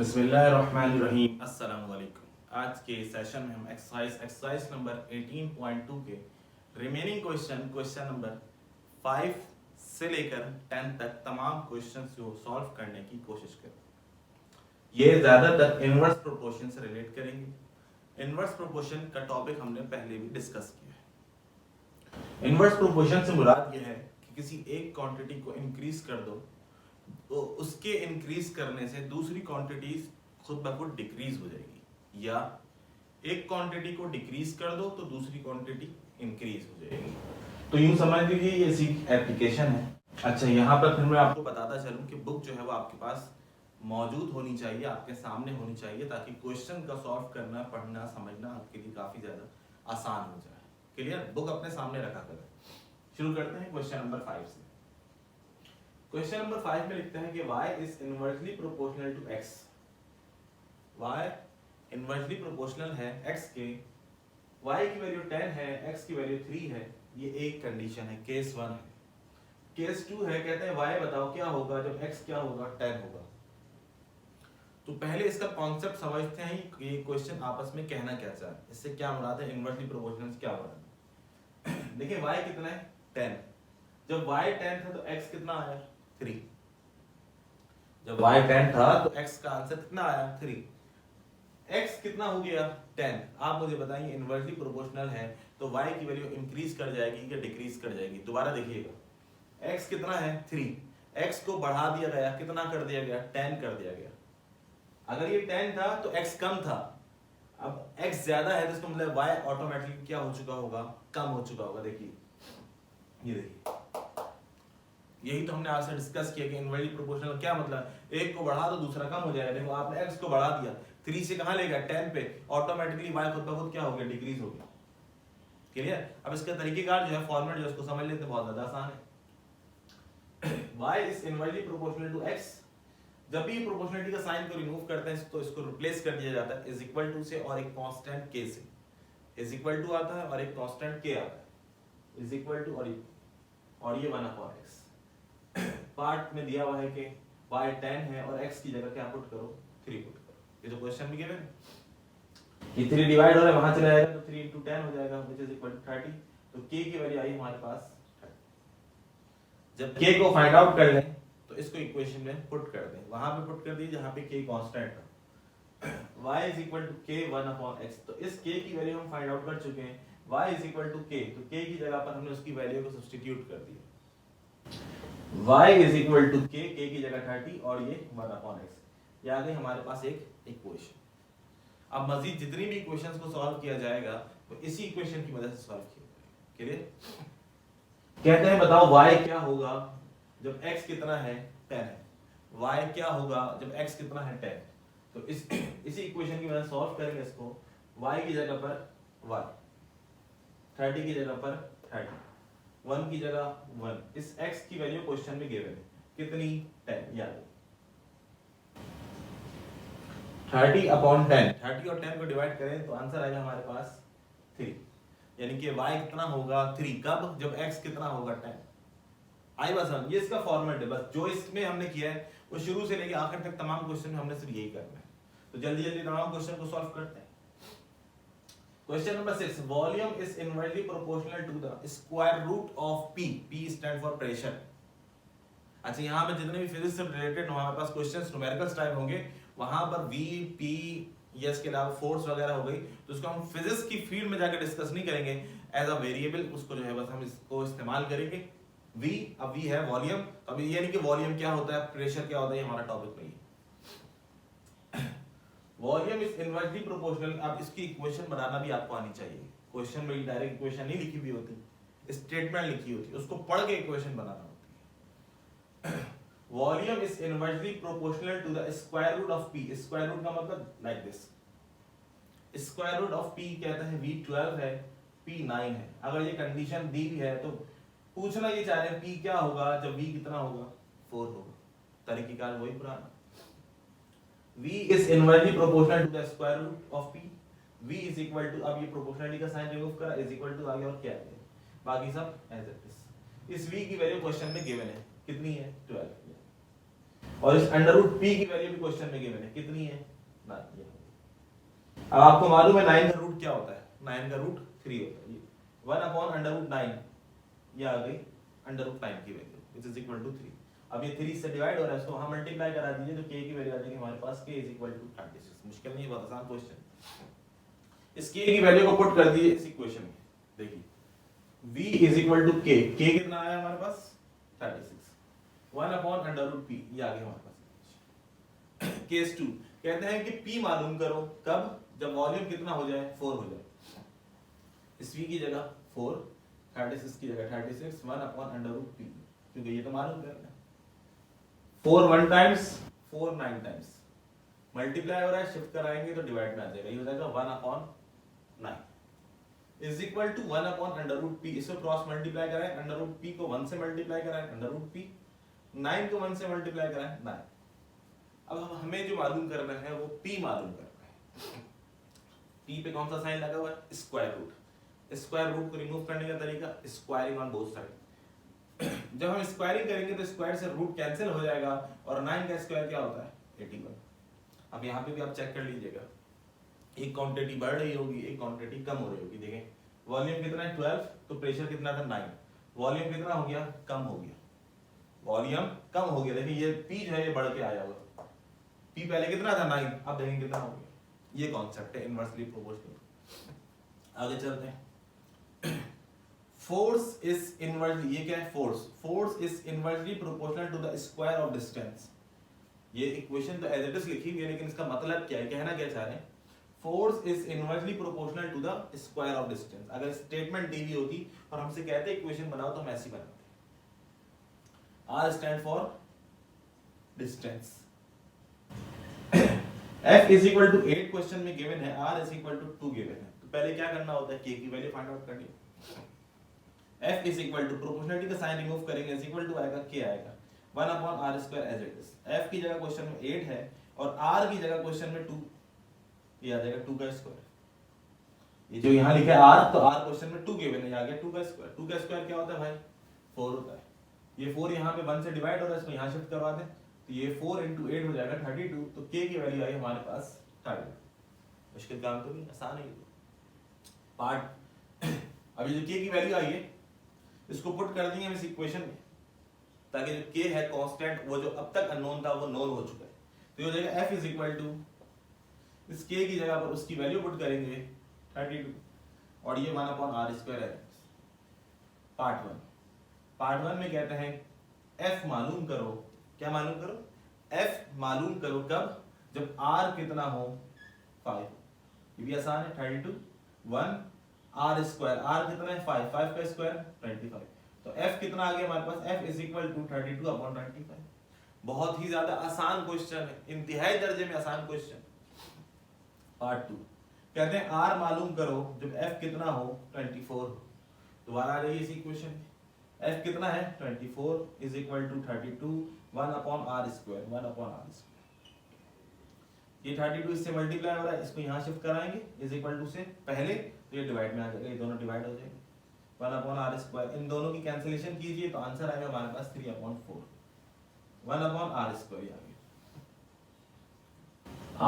बिस्मिल्लाहिर्रहमानिर्रहीम। अस्सलाम वालेकुम। आज के सेशन में हम एक्सरसाइज नंबर 18.2 के रिमेनिंग क्वेश्चन नंबर 5 से लेकर 10 तक तमाम क्वेश्चंस को सॉल्व करने की कोशिश करें। ये ज़्यादातर इनवर्स प्रोपोर्शन से रिलेट करेंगे। इनवर्स प्रोपोर्शन का टॉपिक हमने पहले भी डिस्कस किया है। इनवर्स प्रोपोर्शन से मुराद ये है कि किसी एक क्वांटिटी को इंक्रीज कर दो तो उसके इंक्रीज करने से दूसरी क्वांटिटी खुद ब खुद डिक्रीज हो जाएगी, या एक क्वांटिटी को डिक्रीज कर दो तो दूसरी क्वांटिटी इंक्रीज हो जाएगी। तो यूं समझ लीजिए ये इसी एप्लीकेशन है। अच्छा, यहाँ पर फिर मैं आपको बताता चलूं कि बुक जो है वो आपके पास मौजूद होनी चाहिए, आपके सामने होनी चाहिए, ताकि क्वेश्चन का सॉल्व करना, पढ़ना, समझना आपके लिए काफी ज्यादा आसान हो जाए। क्लियर? बुक अपने सामने रखा करें। शुरू करते हैं क्वेश्चन नंबर 5 से। क्वेश्चन नंबर 5 में लिखते हैं कि y is inversely proportional to x। y inversely proportional है x के, y की वैल्यू 10 है, x की वैल्यू 3 है। ये एक कंडीशन है, केस 1 है। केस 2 है, कहते हैं y बताओ क्या होगा जब x क्या होगा, 10 होगा। तो पहले इसका कॉन्सेप्ट समझते हैं, ये क्वेश्चन आपस में कहना क्या चाह रहा है, इससे क्या मुराद है, इनवर्सली प्रोपोर्शनल से क्या मुराद है। देखिए y कितना है, 10। जब y 10 था तो x कितना आया, 3। जब y 10 था तो x का आंसर कितना आया, 3। x कितना हो गया, 10। आप मुझे बताइए इनवर्सली प्रोपोर्शनल है तो y की वैल्यू इंक्रीज कर जाएगी या डिक्रीज कर जाएगी। दोबारा देखिएगा, x कितना है, 3। x को बढ़ा दिया गया, कितना कर दिया गया, 10 कर दिया गया। अगर ये 10 था तो x कम था, अब x ज्यादा है तो इसका मतलब y ऑटोमेटिकली क्या हो चुका होगा, कम हो चुका होगा। देखिए, ये देखिए, यही तो हमने आपसे डिस्कस किया कि इनवर्सली प्रोपोर्शनल क्या मतलब, एक को बढ़ा तो दूसरा कम हो जाएगा। देखो आपने x को बढ़ा दिया, 3 से कहां ले गया, 10 पे, ऑटोमेटिकली y खुद ब खुद क्या हो गया, डिक्रीज हो गया। क्लियर? अब इसका तरीकेकार जो है, फॉर्मेट जो है, उसको समझ लेते हैं, बहुत ज्यादा आसान है। y is inversely proportional to x। जब भी प्रोपोर्शनलिटी का साइन को रिमूव करते हैं तो इसको रिप्लेस कर दिया जाता है इज इक्वल टू से और एक कांस्टेंट k से। इज इक्वल टू आता है और एक कांस्टेंट k आता है, इज इक्वल टू और ये 1/x। पार्ट में दिया हुआ है कि y 10 है और x की जगह क्या पुट करो, 3 पुट करो। ये तो क्वेश्चन में गिवन है कि 3 डिवाइड हो रहा है, वहां चला जाएगा तो 3 × 10 हो जाएगा, व्हिच इज इक्वल टू 30। तो k की वैल्यू आई हमारे पास 30। जब k को फाइंड आउट कर लें तो इसको इक्वेशन में पुट कर दें, वहां पे पुट कर दिए जहां पे k कांस्टेंट था। y is equal to k 1/x। तो इस k की वैल्यू हम फाइंड आउट कर चुके हैं, y is equal to k, तो k की जगह पर हमने उसकी वैल्यू को सब्स्टिट्यूट कर दिया। y is equal to k, k की जगह 30 और ये 1/x। ये आ गई हमारे पास एक इक्वेशन। अब मजीद जितनी भी इक्वेशंस को सॉल्व किया जाएगा तो इसी इक्वेशन की मदद से सॉल्व किया जाएगा। क्लियर? कहते हैं बताओ y क्या होगा जब x कितना है, 10 है। y क्या होगा जब x कितना है, 10। तो इसी इक्वेशन की मदद से सॉल्व करेंगे इसको। y की जगह पर y, 30 की जगह पर 30, 1 की जगह 1। इस x की वैल्यू क्वेश्चन में गिवन है, कितनी, 10। याद 30/10, 30 और 10 को डिवाइड करें तो आंसर आएगा हमारे पास 3। यानी कि y कितना होगा, 3। कब, जब x कितना होगा, 10। आई बस ये इसका फॉर्मेट है। बस जो इसमें हमने किया है वो शुरू से लेकर आखिर तक तमाम क्वेश्चन में हमने सिर्फ यही करना है। तो जल्दी जल्दी तमाम क्वेश्चन को सॉल्व करते हैं। Question number 6, volume is inversely proportional to the square root of p। p stand for pressure. अच्छा, यहाँ पे जितने भी फिजिक्स से रिलेटेड हमारे पास क्वेश्चंस न्यूमेरिकल्स टाइप होंगे, वहां पर v, p या इसके अलावा फोर्स वगैरह हो गई, तो उसको हम फिजिक्स की फील्ड में जाकर डिस्कस नहीं करेंगे, एज अ वेरिएबल उसको जो है बस हम इसको इस्तेमाल करेंगे। v, अब v है वॉल्यूम, अब ये नहीं कि वॉल्यूम क्या होता है, प्रेशर क्या होता है, ये हमारा टॉपिक नहीं है। Volume is inversely proportional. अब इसकी इक्वेशन बनाना भी आपको आनी चाहिए। क्वेश्चन में डायरेक्ट इक्वेशन नहीं लिखी हुई होती, स्टेटमेंट लिखी होती है, उसको पढ़ के इक्वेशन बनाना होती है। Volume is inversely proportional to the square root of p। Square root का मतलब like this, square root of p कहते हैं v 12 है, p 9 है। अगर ये कंडीशन दी हुई है तो पूछना ये चाह रहे हैं p क्या होगा जब v कितना होगा, 4 होगा। तरीकेकार वही पुराना, v is inversely proportional to the square root of p। v is equal to, अब ये प्रोपोर्शनलिटी का साइन रिमूव करा, is equal to आगे और क्या है, बाकी सब एज इट इज। इस v की वैल्यू क्वेश्चन में गिवन है, कितनी है, 12। और इस अंडर रूट पी की वैल्यू भी क्वेश्चन में गिवन है, कितनी है 9। अब आपको मालूम है 9 का रूट क्या होता है, 9 का रूट 3 होता है, 1 अपॉन अंडर रूट 9, ये आ गई अंडर रूट 9 की value which is equal to 3। अब ये 3 से डिवाइड हो रहा है, इसको वहां मल्टीप्लाई करा दीजिए तो k की वैल्यू आ जाएगी हमारे पास k इज इक्वल टू 36। मुश्किल नहीं है, बहुत आसान क्वेश्चन। इस k की वैल्यू को पुट कर दीजिए इस इक्वेशन में, देखिए v is equal to k, k कितना आया हमारे पास 36, 1 अपॉन अंडर रूट p, ये आ गया हमारे पास। केस 2 कहते हैं कि p मालूम करो कब, जब वॉल्यूम कितना हो जाए 4 हो जाए। इस v की जगह 4, 36 की जगह 36, 1 अपॉन अंडर रूट p, क्योंकि ये तो मालूम करना है। 4 1 टाइम्स, 4 9 टाइम्स, मल्टीप्लाई हो रहा है, शिफ्ट कराएंगे तो डिवाइड में आ जाएगा, ये हो जाएगा 1 upon 9 is equal to 1 upon under root p। इसको क्रॉस मल्टीप्लाई कराएं, अंडर रूट p को 1 से मल्टीप्लाई कराएं, अंडर रूट p, 9 को 1 से मल्टीप्लाई कराएं 9। अब हमें जो मालूम करना है वो p मालूम करना है। p पे कौन सा साइन लगा हुआ है, स्क्वायर रूट। स्क्वायर रूट को रिमूव करने का तरीका स्क्वायरिंग ऑन बोथ साइड। जब हम स्क्वायरिंग करेंगे तो स्क्वायर से रूट कैंसिल हो जाएगा, और 9 का स्क्वायर क्या होता है 81। अब यहाँ पे भी आप चेक कर लीजिएगा, एक क्वांटिटी बढ़ रही होगी, एक क्वांटिटी कम हो रही होगी। देखें वॉल्यूम कितना है 12, तो प्रेशर कितना था 9, वॉल्यूम कितना हो गया, कम हो गया, वॉल्यूम कम हो गया। देखिए ये P जो है ये बढ़ के आया हुआ, P पहले कितना था 9, अब देखें कितना हो गया। ये कॉन्सेप्ट है इनवर्सली प्रोपोर्शनल। आगे चलते हैं। फोर्स इज इनवर्सली, ये क्या है force is inversely proportional to the square of distance. ये इक्वेशन तो एज इट इज लिखी हुई है, लेकिन इसका मतलब क्या है, कहना क्या चाह रहे हैं, force is inversely proportional to the square of distance. अगर स्टेटमेंट दी हुई होती और हमसे कहते इक्वेशन बनाओ तो हम ऐसी बनाते। R stand for distance, F is equal to 8 question में गिवन है, R is equal to 2 given है। तो पहले क्या करना होता है, K की वैल्यू फाइंड आउट करनी है। F is equal to proportionality का साइन रिमूव करेंगे, इज इक्वल टू आएगा K आएगा 1 upon R square as it is. F की जगह क्वेश्चन में 8 है और R की जगह क्वेश्चन में 2, ये आ जाएगा 2 का स्क्वायर। ये जो यहाँ लिखा है R, तो R क्वेश्चन में 2 गिवन है, आ गया 2 का स्क्वायर। 2 का स्क्वायर क्या होता है भाई 4 होता है। ये 4 यहाँ पे 1 से डिवाइड हो रहा है, इसको यहाँ शिफ्ट करवा दें तो ये 4 into 8 हो जाएगा 32। तो K की वैल्यू आई हमारे पास 32। मुश्किल काम तो नहीं, आसान है ये पार्ट। अभी जो K की वैल्यू आई है इसको पुट कर देंगे इस इक्वेशन में, ताकि जो K है कांस्टेंट, वो जो अब तक अननोन था वो नोन हो चुका है। तो ये हो जाएगा F इज इक्वल टू, इस K की जगह पर उसकी वैल्यू पुट करेंगे 32, और ये 1 अपॉन R स्क्वायर है। पार्ट 1 में कहते हैं F मालूम करो, क्या मालूम करो, F मालूम करो कब, जब R कितना हो 5। ये भी आसान है, 32 1 R स्क्वायर, R कितना है 5, 5 का स्क्वायर 25। तो F कितना आ गया हमारे पास, F is equal to 32 upon 25। बहुत ही ज्यादा आसान क्वेश्चन है, इंतहाई दर्जे में आसान क्वेश्चन। पार्ट 2 कहते हैं R मालूम करो जब F कितना हो 24। दोबारा आ जाइए इसी इक्वेशन में, F कितना है 24 is equal to 32 1 upon R square, 1 upon R square. ये 32 इससे मल्टीप्लाई हो रहा है, इसको यहाँ शिफ्ट कराएंगे इज इक्वल टू से पहले, तो ये डिवाइड में आ जाएगा, ये दोनों डिवाइड हो जाएंगे 1 अपॉन R स्क्वायर। इन दोनों की कैंसिलेशन कीजिए तो आंसर आएगा हमारे पास 3 अपॉन 4, 1 अपॉन R स्क्वायर आ गया।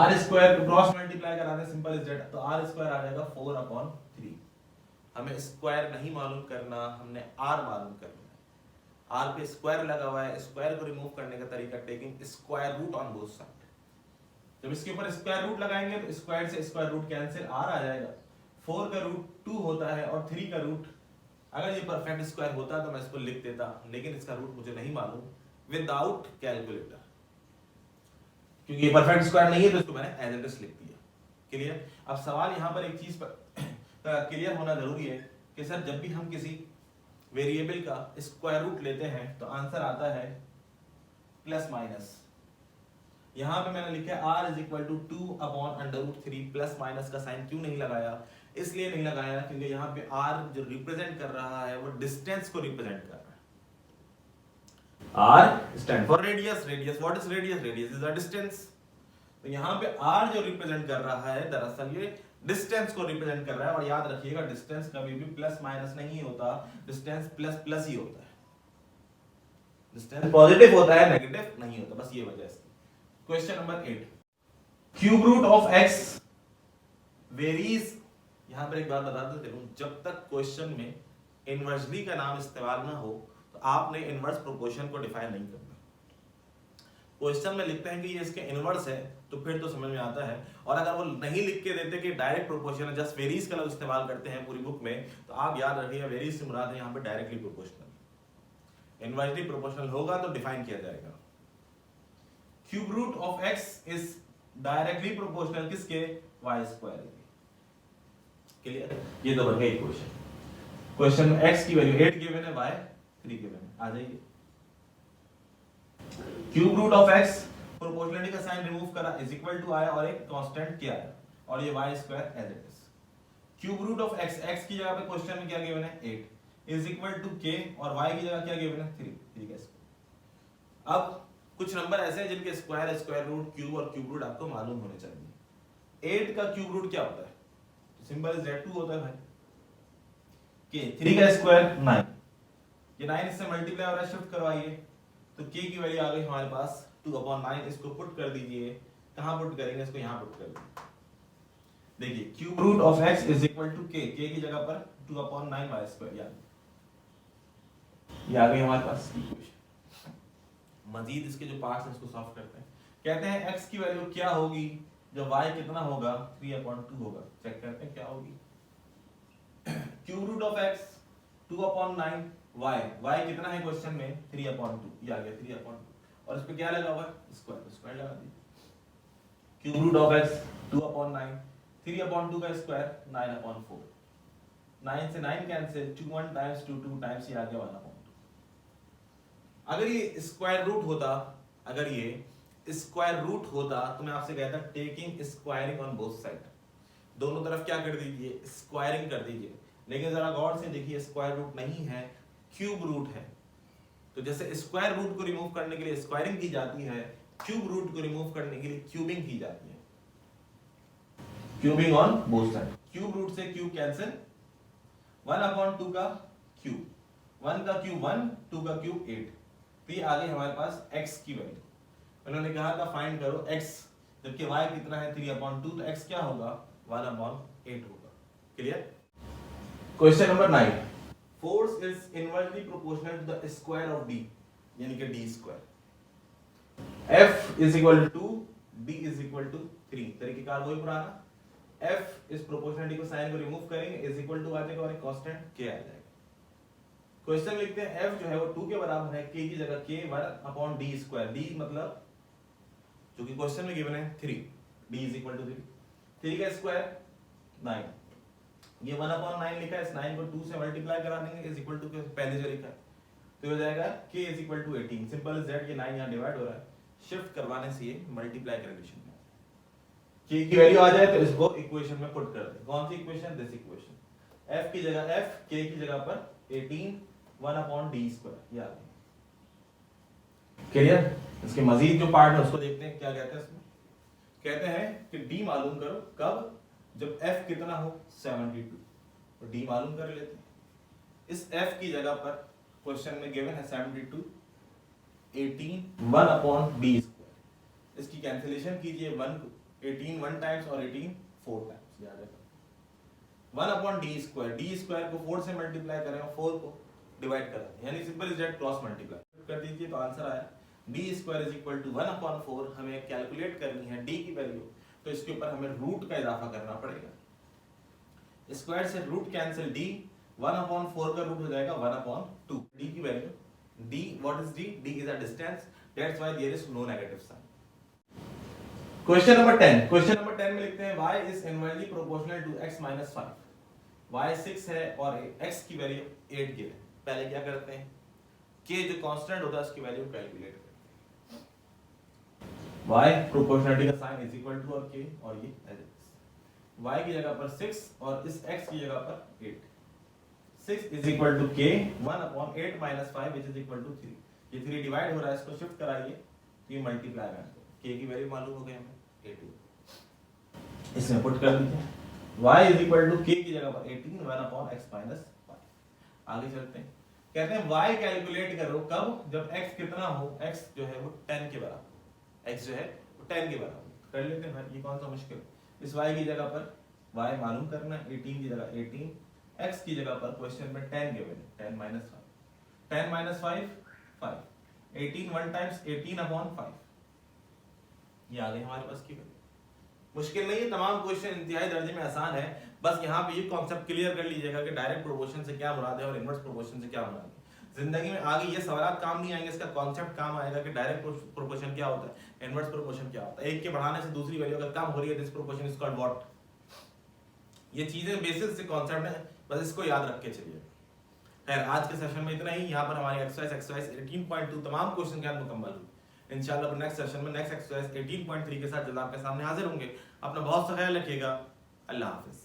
R स्क्वायर को क्रॉस मल्टीप्लाई करा दें, सिंपल इज दैट, तो R स्क्वायर आ जाएगा 4 अपॉन 3। हमें स्क्वायर नहीं मालूम करना, हमने R मालूम करना है। R पे स्क्वायर लगा हुआ है, स्क्वायर को रिमूव करने का तरीका taking square root on both side. जब इसके ऊपर स्क्वायर रूट लगाएंगे तो स्क्वायर से स्क्वायर रूट कैंसिल, R आ जाएगा। 4 का रूट 2 होता है और 3 का रूट, अगर ये परफेक्ट स्क्वायर होता तो मैं इसको लिख देता, लेकिन इसका रूट मुझे नहीं मालूम विदाउट कैलकुलेटर, क्योंकि ये परफेक्ट स्क्वायर नहीं है तो इसको मैंने एज इट इज लिख दिया। क्लियर। अब सवाल यहाँ पर एक चीज पर क्लियर होना जरूरी है कि सर जब भी हम किसी वेरिएबल का स्क्वायर रूट लेते हैं तो आंसर आता है प्लस माइनस। यहाँ पे मैंने लिखा है R is equal to 2 upon under root 3, plus minus का साइन क्यों नहीं लगाया, इसलिए नहीं लगाया क्योंकि यहाँ पे R जो रिप्रेजेंट कर रहा है वो डिस्टेंस को रिप्रेजेंट कर रहा है। R stand for radius, radius what is radius, radius is the distance. तो यहाँ पे R जो रिप्रेजेंट कर रहा है दरअसल ये डिस्टेंस को रिप्रेजेंट कर रहा है। और याद रखिएगा डिस्टेंस कभी भी प्लस माइनस नहीं होता, डिस्टेंस प्लस प्लस ही होता है। डिस्टेंस पॉजिटिव होता है, नेगेटिव नहीं होता, बस ये वजह है। Question number 8, cube root of x varies. यहां पर एक बात बता देते हूं, जब तक क्वेश्चन में इनवर्सली का नाम इस्तेमाल ना हो तो आपने इनवर्स प्रोपोर्शन को डिफाइन नहीं करना। क्वेश्चन में लिखते हैं कि ये इसके इनवर्स है तो फिर तो समझ में आता है, और अगर वो नहीं लिख के देते कि डायरेक्ट प्रोपोर्शन है, जस्ट वेरीज का लफ्ज इस्तेमाल करते हैं पूरी बुक में, तो आप याद रखिएगा वेरीज से मुराद है यहाँ पे डायरेक्टली प्रोपोर्शनल। इनवर्सली प्रोपोर्शनल होगा तो डिफाइन किया जाएगा। Cube root of x is directly proportional किसके, y स्क्वायर के। क्लियर, ये तो बन गया इक्वेशन। क्वेश्चन में x की वैल्यू 8 गिवन है, y 3 गिवन है। आ जाइए, cube root of x, proportionality का साइन रिमूव करा, इज इक्वल टू आया और एक कांस्टेंट क्या है, और ये y square as it is. Cube root of x, x की जगह पे क्वेश्चन में क्या गिवन है 8, इज इक्वल टू k, और y की जगह क्या गिवन है 3, 3 का स्क्वायर। अब कुछ नंबर ऐसे हैं जिनके स्क्वायर, स्क्वायर रूट, क्यूब और क्यूब रूट आपको मालूम होने चाहिए। 8 का क्यूब रूट क्या होता है, सिंबल z2 होता है भाई, k, 3 का स्क्वायर 9, ये 9 इससे मल्टीप्लाई हो रहा है, शिफ्ट करवाइए तो k की वैल्यू आ गई हमारे पास 2/9। इसको पुट कर दीजिए, कहां पुट करेंगे, इसको यहां पुट कर दीजिए। देखिए cube root of x is equal to k, k की जगह पर 2/9 y स्क्वायर, ये आ गई हमारे पास इक्वेशन। मजीद इसके जो पार्ट्स हैं इसको सॉल्व करते हैं। कहते हैं x की वैल्यू क्या होगी जब y कितना होगा, 3/2 होगा। चेक करते हैं क्या होगी। Cube root of x 2/9, y कितना है क्वेश्चन में 3/2, ये आ गया 3/2, और इस पे क्या लगा हुआ है स्क्वायर, स्क्वायर लगा दिया। क्यूब रूट ऑफ x 2/9, 3/2 का स्क्वायर 9/4, 9 से 9 कैंसिल, 2 1 टाइम्स 2 2 टाइम्स, ये आ गया 1/2। अगर ये स्क्वायर रूट होता, अगर ये स्क्वायर रूट होता तो मैं आपसे कहता taking squaring on both side, दोनों तरफ क्या कर दीजिए, स्क्वायरिंग कर दीजिए। लेकिन जरा गौर से देखिए, स्क्वायर रूट नहीं है, क्यूब रूट है। तो जैसे स्क्वायर रूट को रिमूव करने के लिए स्क्वायरिंग की जाती है, क्यूब रूट को रिमूव करने के लिए क्यूबिंग की जाती है, cubing on both side. Cube root से क्यूब कैंसिल, 1/2 का क्यूब, 1 का क्यूब 1, 2 का क्यूब 8, तो ये आ गई हमारे पास x की वैल्यू। उन्होंने कहा था फाइंड करो x, जबकि y कितना है 3/2, तो x क्या होगा 1/8 होगा। Clear. Question number 9, force is inversely proportional to the square of d, यानी कि d square. F is equal to 2, d is equal to 3, तरीकेकार वही पुराना। F इस प्रोपोर्शनलिटी को साइन को रिमूव करेंगे, इज इक्वल टू आ जाएगा और एक कांस्टेंट k आ जाएगा। क्वेश्चन लिखते हैं f जो है वो 2 के बराबर है, k की जगह k 1/d स्क्वायर, d मतलब जो कि क्वेश्चन में गिवन है 3, d इज इक्वल टू 3, 3 का स्क्वायर 9, ये 1/9 लिखा है, इस 9 को 2 से मल्टीप्लाई करा देंगे, इज इक्वल टू पहले जो लिखा है तो हो जाएगा k is equal to 18, simple z, ये 9 यहां डिवाइड हो रहा है, शिफ्ट करवाने से ये मल्टीप्लाई कंडीशन में k की वैल्यू आ जाए तो इसको इक्वेशन में पुट कर दें। कौन सी इक्वेशन, दिस इक्वेशन। f की जगह f, k की जगह पर 18, 1/d स्क्वायर, ये आ गया। क्लियर। इसके मजीद जो पार्ट है उसको देखते हैं, क्या कहते हैं इसमें। कहते हैं कि d मालूम करो कब, जब f कितना हो 72, तो d मालूम कर लेते हैं। इस f की जगह पर क्वेश्चन में गिवन है 72, 18, 1/d स्क्वायर, इसकी कैंसिलेशन कीजिए, 18 1 टाइम्स और 18 4 टाइम्स, याद रखो 1/d स्क्वायर, d स्क्वायर को 4 से मल्टीप्लाई करें और 4 को डिवाइड कर दें, यानी सिंपल z क्रॉस मल्टीप्लाई कर दीजिए तो आंसर आया d square is equal to 1/4। हमें कैलकुलेट करनी है d की वैल्यू, तो इसके ऊपर हमें रूट का इजाफा करना पड़ेगा। स्क्वायर से रूट कैंसिल, d 1/4 का रूट हो जाएगा 1/2। d की वैल्यू, d what is d, d is a distance, that's why there is no negative sign. Question number 10, question number 10 में लिखते हैं y is inversely proportional to x - 5, y 6 है और x की वैल्यू 8 गिवन। पहले क्या करते हैं, k जो कांस्टेंट होता है उसकी वैल्यू कैलकुलेट करते हैं। y प्रोपोर्शनलिटी का साइन इज इक्वल टू और k, और ये y की जगह पर 6 और इस x की जगह पर 8, 6 is equal to k 1/8 - 5 which is equal to 3। ये 3 डिवाइड हो रहा है, इसको शिफ्ट कराइए तो ये मल्टीप्लाई कर दो, k की वैल्यू मालूम हो गई हमें 8, इसमें पुट कर दीजिए। y is equal to k की जगह पर 18, 1/x - 5। आगे चलते हैं। कहते हैं y कैलकुलेट करो कब, जब x कितना हो, x जो है वो 10 के बराबर, x जो है वो 10 के बराबर। कर लेते हैं भाई, ये कौन सा मुश्किल। इस y की जगह पर y मालूम करना है, 18 की जगह 18, x की जगह पर क्वेश्चन में 10 गिवन है, 10 माइनस 5, 10 माइनस 5 5, 18 1 टाइम्स 18 अपॉन 5, ये आ गई हमारे पास की वैल्यू। मुश्किल नहीं है, तमाम क्वेश्चन इंतहाई दर्जे में आसान है। बस यहाँ पे ये कॉन्सेप्ट क्लियर कर लीजिएगा कि डायरेक्ट प्रोपोर्शन से क्या मुराद है और इनवर्स प्रोपोर्शन से क्या मुराद है। जिंदगी में आगे ये सवाल काम नहीं आएंगे, इसका कॉन्सेप्ट काम आएगा कि डायरेक्ट प्रोपोर्शन क्या होता है, इनवर्स प्रोपोर्शन क्या होता है। एक के बढ़ाने से दूसरी वैल्यू अगर कम हो रही है, this proportion is called what. ये चीजें बेसिक से कॉन्सेप्ट है, बस इसको याद रख के चलिए। खैर आज के सेशन में इतना ही। यहाँ पर हमारी एक्सरसाइज 18.2 तमाम क्वेश्चन के साथ मुकम्मल हुई। इंशाल्लाह नेक्स्ट सेशन में नेक्स्ट एक्सरसाइज 18.3 के साथ जल्द आपके सामने हाजिर होंगे। अपना बहुत सा ख्याल रखिएगा। अल्लाह हाफिज।